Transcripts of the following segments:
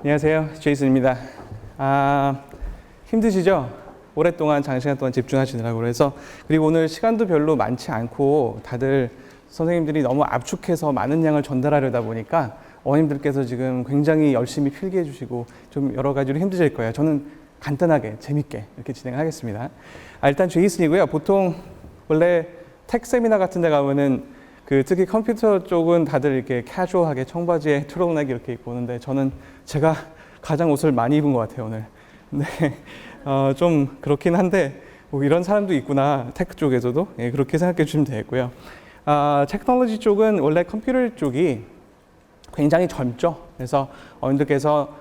안녕하세요. 제이슨입니다. 힘드시죠? 오랫동안 장시간 동안 집중하시느라고 그래서 그리고 오늘 시간도 별로 많지 않고 다들 선생님들이 너무 압축해서 많은 양을 전달하려다 보니까 어머님들께서 지금 굉장히 열심히 필기해 주시고 좀 여러 가지로 힘드실 거예요. 저는 간단하게 재밌게 이렇게 진행하겠습니다. 일단 제이슨이고요. 보통 원래 텍 세미나 같은 데 가면은 특히 컴퓨터 쪽은 다들 이렇게 캐주얼하게 청바지에 트롤넥 이렇게 입고 오는데 저는 제가 가장 옷을 많이 입은 것 같아요, 오늘. 네, 좀 그렇긴 한데 뭐 이런 사람도 있구나, 테크 쪽에서도. 예, 그렇게 생각해 주시면 되겠고요. 테크놀로지 쪽은 원래 컴퓨터 쪽이 굉장히 젊죠. 그래서 어머님들께서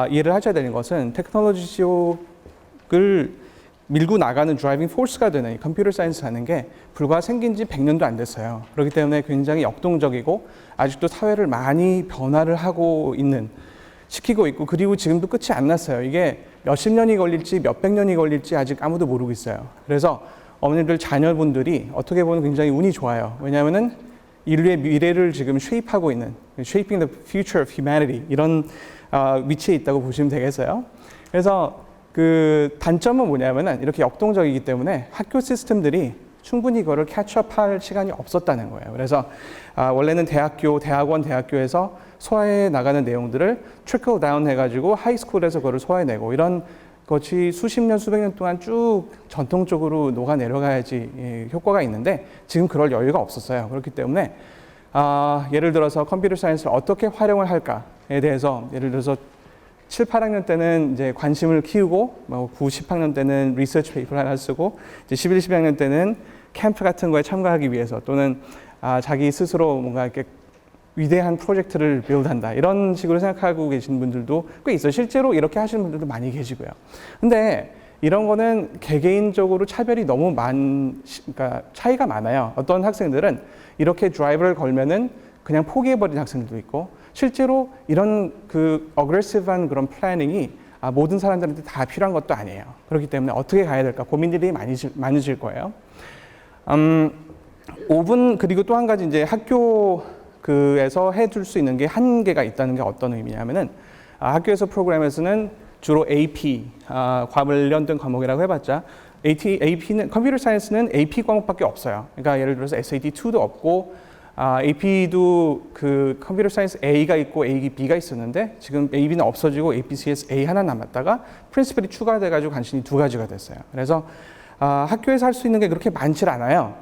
이해를 하셔야 되는 것은 테크놀로지 쪽을 밀고 나가는 드라이빙 포스가 되는 이 컴퓨터 사이언스 하는 게 불과 생긴 지 100년도 안 됐어요. 그렇기 때문에 굉장히 역동적이고 아직도 사회를 많이 변화를 하고 시키고 있고, 그리고 지금도 끝이 안 났어요. 이게 몇십 년이 걸릴지 몇백 년이 걸릴지 아직 아무도 모르고 있어요. 그래서 어머님들 자녀분들이 어떻게 보면 굉장히 운이 좋아요. 왜냐하면은 인류의 미래를 지금 쉐입하고 있는, shaping the future of humanity, 이런 위치에 있다고 보시면 되겠어요. 그래서 단점은 뭐냐면은 이렇게 역동적이기 때문에 학교 시스템들이 충분히 이거를 캐치업할 시간이 없었다는 거예요. 그래서 원래는 대학교에서 소화해 나가는 내용들을 트리클 다운 해가지고 하이스쿨에서 그거를 소화해내고, 이런 것이 수십 년, 수백 년 동안 쭉 전통적으로 녹아 내려가야지 효과가 있는데 지금 그럴 여유가 없었어요. 그렇기 때문에 예를 들어서 컴퓨터 사이언스를 어떻게 활용을 할까에 대해서, 예를 들어서 7, 8학년 때는 이제 관심을 키우고, 9, 10학년 때는 리서치 페이퍼를 하나 쓰고, 이제 11, 12학년 때는 캠프 같은 거에 참가하기 위해서, 또는 자기 스스로 뭔가 이렇게 위대한 프로젝트를 빌드한다, 이런 식으로 생각하고 계신 분들도 꽤 있어요. 실제로 이렇게 하시는 분들도 많이 계시고요. 근데 이런 거는 개개인적으로 차별이 너무 그러니까 차이가 많아요. 어떤 학생들은 이렇게 드라이브를 걸면은 그냥 포기해버리는 학생들도 있고, 실제로 이런 어그레시브한 그런 플래닝이 모든 사람들한테 다 필요한 것도 아니에요. 그렇기 때문에 어떻게 가야 될까 고민들이 많으실 거예요. 5분, 그리고 또 한 가지 이제 학교에서 해줄 수 있는 게 한계가 있다는 게 어떤 의미냐면은, 학교에서 프로그램에서는 주로 AP, 관련된 과목이라고 해봤자, AP는, 컴퓨터 사이언스는 AP 과목밖에 없어요. 그러니까 예를 들어서 SAT2도 없고, AP도 컴퓨터 사이언스 A가 있고 A, B가 있었는데 지금 A, B는 없어지고 APCS A 하나 남았다가 프린시플이 추가돼가지고 간신히 2가지가 됐어요. 그래서 학교에서 할 수 있는 게 그렇게 많지 않아요.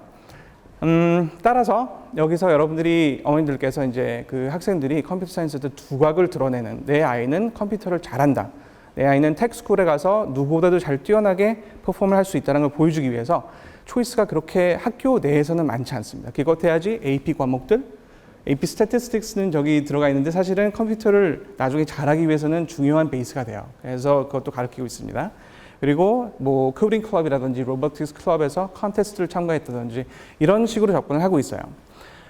따라서 여기서 여러분들이, 어머님들께서 이제 학생들이 컴퓨터 사이언스도 두각을 드러내는, 내 아이는 컴퓨터를 잘한다, 내 아이는 텍스쿨에 가서 누구보다도 잘 뛰어나게 퍼포먼을 할 수 있다는 걸 보여주기 위해서 초이스가 그렇게 학교 내에서는 많지 않습니다. 그것 해야지 AP 과목들, AP Statistics는 저기 들어가 있는데 사실은 컴퓨터를 나중에 잘하기 위해서는 중요한 베이스가 돼요. 그래서 그것도 가르치고 있습니다. 그리고 뭐 코딩 클럽이라든지 로보틱스 클럽에서 컨테스트를 참가했다든지 이런 식으로 접근을 하고 있어요.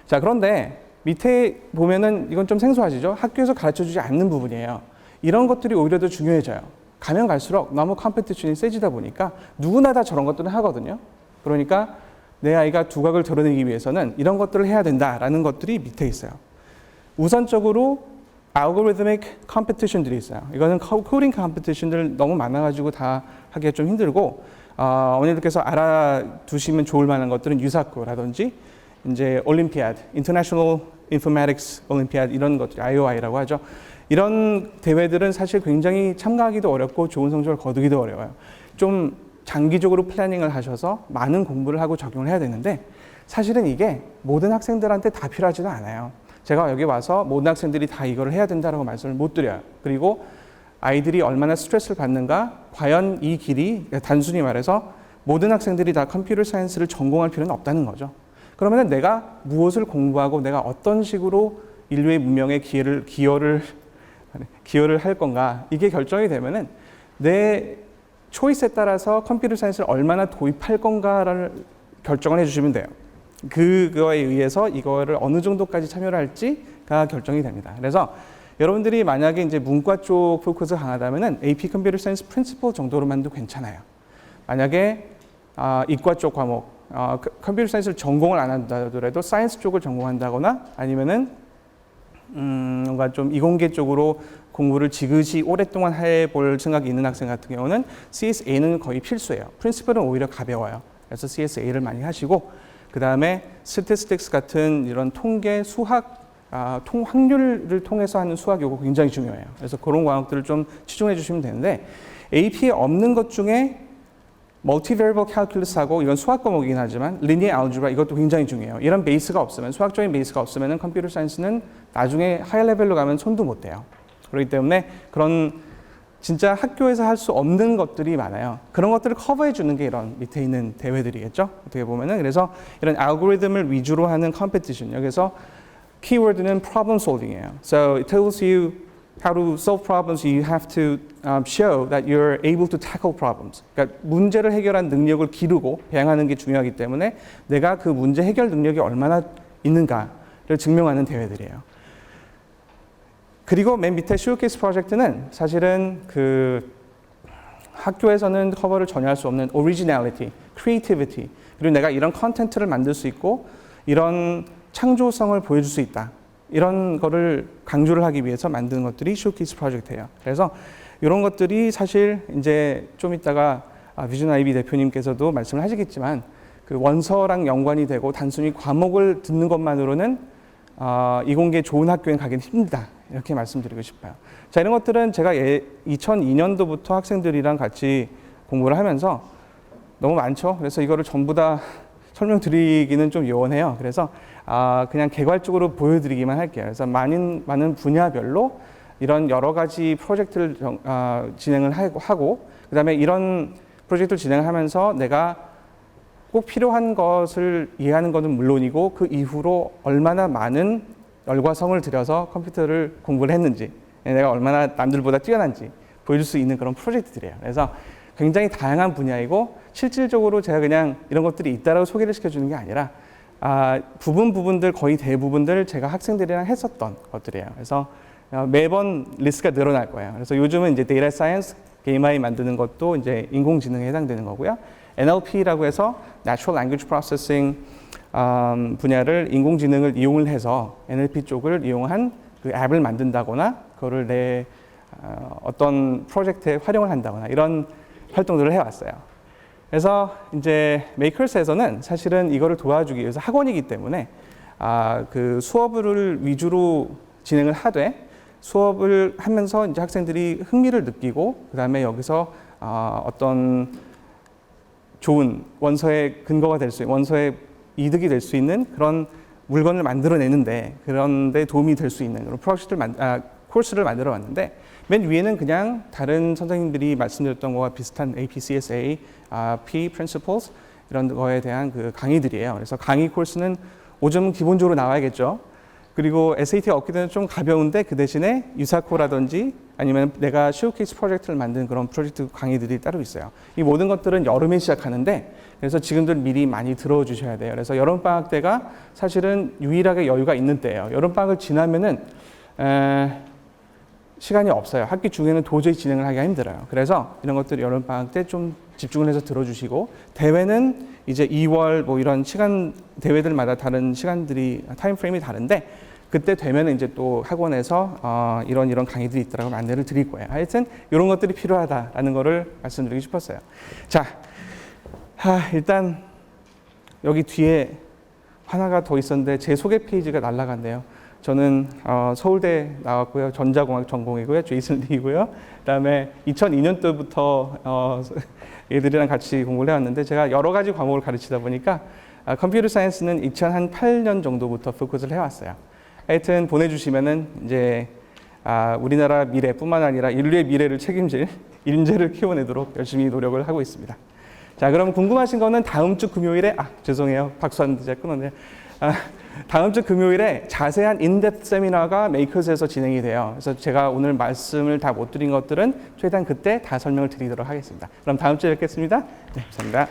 자, 그런데 밑에 보면은 이건 좀 생소하시죠? 학교에서 가르쳐주지 않는 부분이에요. 이런 것들이 오히려 더 중요해져요. 가면 갈수록 너무 컴피티션이 세지다 보니까 누구나 다 저런 것들을 하거든요. 그러니까 내 아이가 두각을 드러내기 위해서는 이런 것들을 해야 된다라는 것들이 밑에 있어요. 우선적으로 알고리드믹 컴피티션들이 있어요. 이거는 코딩 컴피티션들 너무 많아가지고 다 하기가 좀 힘들고, 어머니들께서 알아두시면 좋을 만한 것들은 유사코라든지 이제 올림피아드, International Informatics Olympiad, 이런 것들, IOI라고 하죠. 이런 대회들은 사실 굉장히 참가하기도 어렵고 좋은 성적을 거두기도 어려워요. 좀 장기적으로 플래닝을 하셔서 많은 공부를 하고 적용을 해야 되는데, 사실은 이게 모든 학생들한테 다 필요하지도 않아요. 제가 여기 와서 모든 학생들이 다 이걸 해야 된다고 말씀을 못 드려요. 그리고 아이들이 얼마나 스트레스를 받는가, 과연 이 길이, 단순히 말해서 모든 학생들이 다 컴퓨터 사이언스를 전공할 필요는 없다는 거죠. 그러면 내가 무엇을 공부하고 내가 어떤 식으로 인류의 문명에 기여를 할 건가, 이게 결정이 되면은 내 초이스에 따라서 컴퓨터 사이언스를 얼마나 도입할 건가를 결정을 해주시면 돼요. 그거에 의해서 이거를 어느 정도까지 참여를 할지가 결정이 됩니다. 그래서 여러분들이 만약에 이제 문과 쪽 포커스가 강하다면은 AP 컴퓨터 사이언스 프린시플 정도로만도 괜찮아요. 만약에 이과 쪽 과목, 컴퓨터 사이언스를 전공을 안 한다더라도 사이언스 쪽을 전공한다거나 아니면은 뭔가 좀 이공계 쪽으로 공부를 지그시 오랫동안 해볼 생각이 있는 학생 같은 경우는 CSA는 거의 필수예요. 프린시플은 오히려 가벼워요. 그래서 CSA를 많이 하시고 그 다음에 스태티스틱스 같은 이런 통계, 수학, 확률을 통해서 하는 수학 요거 굉장히 중요해요. 그래서 그런 과목들을 좀 치중해 주시면 되는데 AP에 없는 것 중에 멀티베리블 캘큘러스하고 이건 수학 과목이긴 하지만 리니어 알gebra 이것도 굉장히 중요해요. 이런 베이스가 없으면 수학적인 베이스가 없으면 컴퓨터 사이언스는 나중에 하이 레벨로 가면 손도 못 대요. 그렇기 때문에 그런 진짜 학교에서 할 수 없는 것들이 많아요. 그런 것들을 커버해 주는 게 이런 밑에 있는 대회들이겠죠. 어떻게 보면은 그래서 이런 알고리즘을 위주로 하는 컴피티션 여기서 키워드는 problem solving이에요. So it tells you how to solve problems. You have to show that you're able to tackle problems. 그러니까 문제를 해결한 능력을 기르고 배양하는 게 중요하기 때문에 내가 그 문제 해결 능력이 얼마나 있는가를 증명하는 대회들이에요. 그리고 맨 밑에 쇼케이스 프로젝트는 사실은 그 학교에서는 커버를 전혀 할 수 없는 오리지널리티, 크리에이티비티, 그리고 내가 이런 컨텐츠를 만들 수 있고 이런 창조성을 보여줄 수 있다. 이런 거를 강조를 하기 위해서 만드는 것들이 쇼케이스 프로젝트예요. 그래서 이런 것들이 사실 이제 좀 이따가 비전 아이비 대표님께서도 말씀을 하시겠지만 그 원서랑 연관이 되고 단순히 과목을 듣는 것만으로는 이공계 좋은 학교에 가기는 힘들다. 이렇게 말씀드리고 싶어요. 자, 이런 것들은 제가 2002년도부터 학생들이랑 같이 공부를 하면서 너무 많죠. 그래서 이거를 전부 다 설명드리기는 좀 요원해요. 그래서 그냥 개괄적으로 보여드리기만 할게요. 그래서 많은 분야별로 이런 여러 가지 프로젝트를 진행을 하고 그다음에 이런 프로젝트를 진행하면서 내가 꼭 필요한 것을 이해하는 것은 물론이고 그 이후로 얼마나 많은 열과성을 들여서 컴퓨터를 공부를 했는지 내가 얼마나 남들보다 뛰어난지 보여줄 수 있는 그런 프로젝트들이에요. 그래서 굉장히 다양한 분야이고 실질적으로 제가 그냥 이런 것들이 있다라고 소개를 시켜주는 게 아니라 부분들 거의 대부분들 제가 학생들이랑 했었던 것들이에요. 그래서 매번 리스트가 늘어날 거예요. 그래서 요즘은 이제 데이터 사이언스, 게임AI 만드는 것도 이제 인공지능에 해당되는 거고요. NLP라고 해서 Natural Language Processing 분야를 인공지능을 이용을 해서 NLP 쪽을 이용한 그 앱을 만든다거나 그거를 내 어떤 프로젝트에 활용을 한다거나 이런 활동들을 해왔어요. 그래서 이제 메이커스에서는 사실은 이거를 도와주기 위해서 학원이기 때문에 그 수업을 위주로 진행을 하되 수업을 하면서 이제 학생들이 흥미를 느끼고 그 다음에 여기서 어떤 좋은 원서의 근거가 될 수 있는 원서의 이득이 될 수 있는 그런 물건을 만들어내는데 그런데 도움이 될 수 있는 그런 코र्스를 만들어 왔는데 맨 위에는 그냥 다른 선생님들이 말씀드렸던 거와 비슷한 APCSA, P Principles 이런 거에 대한 그 강의들이에요. 그래서 강의 코र्스는 5점은 기본적으로 나와야겠죠. 그리고 SAT가 없기 때문에 좀 가벼운데 그 대신에 유사코라든지 아니면 내가 쇼케이스 프로젝트를 만든 그런 프로젝트 강의들이 따로 있어요. 이 모든 것들은 여름에 시작하는데 그래서 지금들 미리 많이 들어주셔야 돼요. 그래서 여름방학 때가 사실은 유일하게 여유가 있는 때예요. 여름방학을 지나면은 시간이 없어요. 학기 중에는 도저히 진행을 하기가 힘들어요. 그래서 이런 것들 여름방학 때 좀 집중을 해서 들어주시고 대회는 이제 2월 뭐 이런 시간 대회들마다 다른 시간들이 타임 프레임이 다른데 그때 되면 이제 또 학원에서 이런 강의들이 있더라고 안내를 드릴 거예요. 하여튼 이런 것들이 필요하다라는 거를 말씀드리고 싶었어요. 자, 일단 여기 뒤에 하나가 더 있었는데 제 소개 페이지가 날아갔네요. 저는 서울대 나왔고요. 전자공학 전공이고요. 제이슨 리고요. 그다음에 2002년도부터 얘들이랑 같이 공부를 해왔는데 제가 여러 가지 과목을 가르치다 보니까 컴퓨터 사이언스는 2008년 정도부터 포커스를 해왔어요. 하여튼 보내주시면은 이제 우리나라 미래뿐만 아니라 인류의 미래를 책임질 인재를 키워내도록 열심히 노력을 하고 있습니다. 자, 그럼 궁금하신 거는 다음 주 금요일에 죄송해요. 박수하는데 제가 끊었네요. 다음 주 금요일에 자세한 인덱스 세미나가 메이커스에서 진행이 돼요. 그래서 제가 오늘 말씀을 다 못 드린 것들은 최대한 그때 다 설명을 드리도록 하겠습니다. 그럼 다음 주에 뵙겠습니다. 네, 감사합니다.